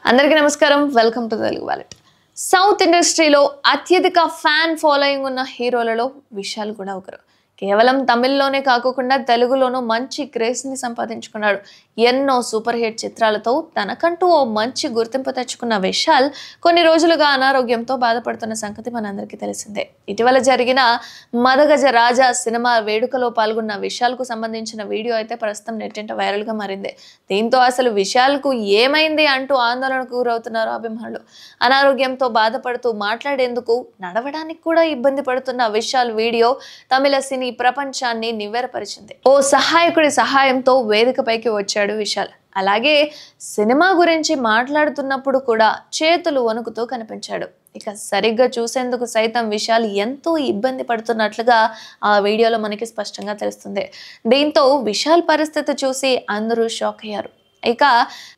అందరికీ నమస్కారం welcome to Telugu wallet south ఇండస్ట్రీలో అత్యధిక ఫ్యాన్ ఫాలోయింగ్ ఉన్న హీరోలలో విశాల్ కూడా ఒకరు కేవలం తమిళ్లోనే కాకుండా తెలుగులోనూ మంచి క్రేజ్ ని సంపాదించుకున్నాడు ఎన్నో సూపర్ హిట్ చిత్రాలతో తనకంటూ ఓ మంచి గుర్తింపు తెచ్చుకున్న విశాల్ కొన్ని రోజులుగా అనారోగ్యంతో బాధపడుతున్న సంగతి మనందరికీ తెలిసిందే ఇటీవల జరిగిన మదగజ రాజా సినిమా వేడుకలో పాల్గొన్న విశాల్ కు సంబంధించిన వీడియో అయితే ప్రస్తుతం నెట్టింట వైరల్ గా మారింది దీంతో అసలు విశాల్ కు ఏమైంది అంటూ ఆందోళనకు గురవుతున్నారు అభిమానులు అనారోగ్యంతో బాధపడుతూ మాట్లాడేందుకు నడవడానికి కూడా ఇబ్బంది పడుతున్న విశాల్ వీడియో తమిళ సినీ ప్రపంచాన్ని నివ్వెరపరిచింది ఓ సహాయకుడి సహాయంతో వేదికపైకి వచ్చాడు విశాల్ అలాగే సినిమా గురించి మాట్లాడుతున్నప్పుడు కూడా చేతులు వణుకుతూ కనిపించాడు ఇక సరిగ్గా చూసేందుకు సైతం విశాల్ ఎంతో ఇబ్బంది పడుతున్నట్లుగా ఆ వీడియోలో మనకి స్పష్టంగా తెలుస్తుంది దీంతో విశాల్ పరిస్థితి చూసి అందరూ షాక్ అయ్యారు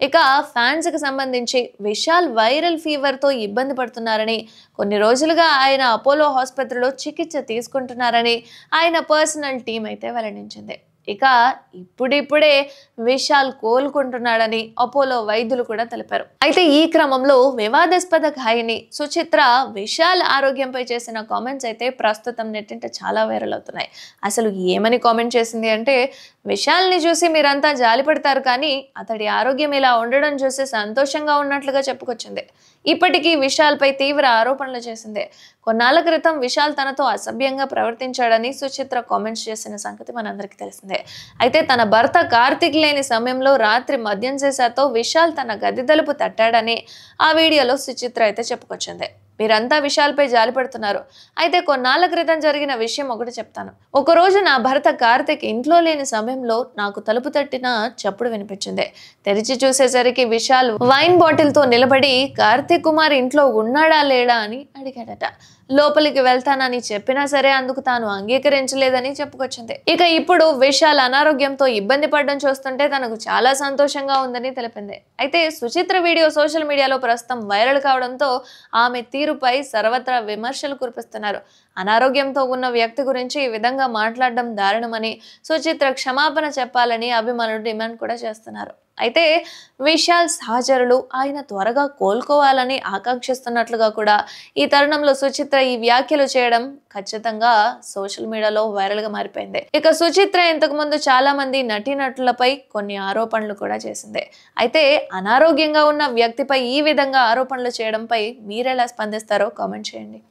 ఇక ఫ్యాన్స్ కి సంబంధించి విశాల్ వైరల్ ఫీవర్ తో ఇబ్బంది పడుతున్నారని కొన్ని రోజులుగా ఆయన అపోలో ఆసుపత్రిలో చికిత్స తీసుకుంటున్నారని ఆయన పర్సనల్ టీం అయితే వెల్లడించింది ఇక ఇప్పుడిప్పుడే విశాల్ కోలుకుంటున్నాడని అపోలో వైద్యులు కూడా తెలిపారు అయితే ఈ క్రమంలో వివాదాస్పద గాయని సుచిత్ర విశాల్ ఆరోగ్యంపై చేసిన కామెంట్స్ అయితే ప్రస్తుతం నెట్టింట చాలా వైరల్ అవుతున్నాయి అసలు ఏమని కామెంట్ చేసింది అంటే విశాల్ని చూసి మీరంతా జాలిపడతారు కానీ అతడి ఆరోగ్యం ఇలా ఉండడం చూసి సంతోషంగా ఉన్నట్లుగా చెప్పుకొచ్చింది ఇప్పటికీ విశాల్ పై తీవ్ర ఆరోపణలు చేసింది కొన్నాళ్ల క్రితం విశాల్ తనతో అసభ్యంగా ప్రవర్తించాడని సుచిత్ర కామెంట్స్ చేసిన సంగతి మనందరికీ తెలిసిందే అయితే తన భర్త కార్తిక్ లేని సమయంలో రాత్రి మద్యం చేశాతో విశాల్ తన గది తలుపు తట్టాడని ఆ వీడియోలో సుచిత్ర అయితే చెప్పుకొచ్చింది మీరంతా విశాల్పై జాలిపడుతున్నారు అయితే కొన్నాళ్ల క్రితం జరిగిన విషయం ఒకటి చెప్తాను ఒకరోజు నా భర్త కార్తిక్ ఇంట్లో లేని సమయంలో నాకు తలుపు తట్టిన చప్పుడు వినిపించింది తెరిచి చూసేసరికి విశాల్ వైన్ బాటిల్ తో నిలబడి కార్తిక్ కుమార్ ఇంట్లో ఉన్నాడా లేడా అని అడిగాడట లోపలికి వెళ్తానని చెప్పినా సరే అందుకు తాను అంగీకరించలేదని చెప్పుకొచ్చింది ఇక ఇప్పుడు విశాల్ అనారోగ్యంతో ఇబ్బంది పడడం చూస్తుంటే తనకు చాలా సంతోషంగా ఉందని తెలిపింది అయితే సుచిత్ర వీడియో సోషల్ మీడియాలో ప్రస్తుతం వైరల్ కావడంతో ఆమె తీరుపై సర్వత్రా విమర్శలు కురిపిస్తున్నారు అనారోగ్యంతో ఉన్న వ్యక్తి గురించి ఈ విధంగా మాట్లాడడం దారుణమని సుచిత్ర క్షమాపణ చెప్పాలని అభిమానులు డిమాండ్ కూడా చేస్తున్నారు అయితే విశాల్ సహచరులు ఆయన త్వరగా కోలుకోవాలని ఆకాంక్షిస్తున్నట్లుగా కూడా ఈ తరుణంలో సుచిత్ర ఈ వ్యాఖ్యలు చేయడం ఖచ్చితంగా సోషల్ మీడియాలో వైరల్ గా మారిపోయింది ఇక సుచిత్ర ఇంతకు ముందు చాలా మంది నటీనటులపై కొన్ని ఆరోపణలు కూడా చేసింది అయితే అనారోగ్యంగా ఉన్న వ్యక్తిపై ఈ విధంగా ఆరోపణలు చేయడంపై మీరెలా స్పందిస్తారో కామెంట్ చేయండి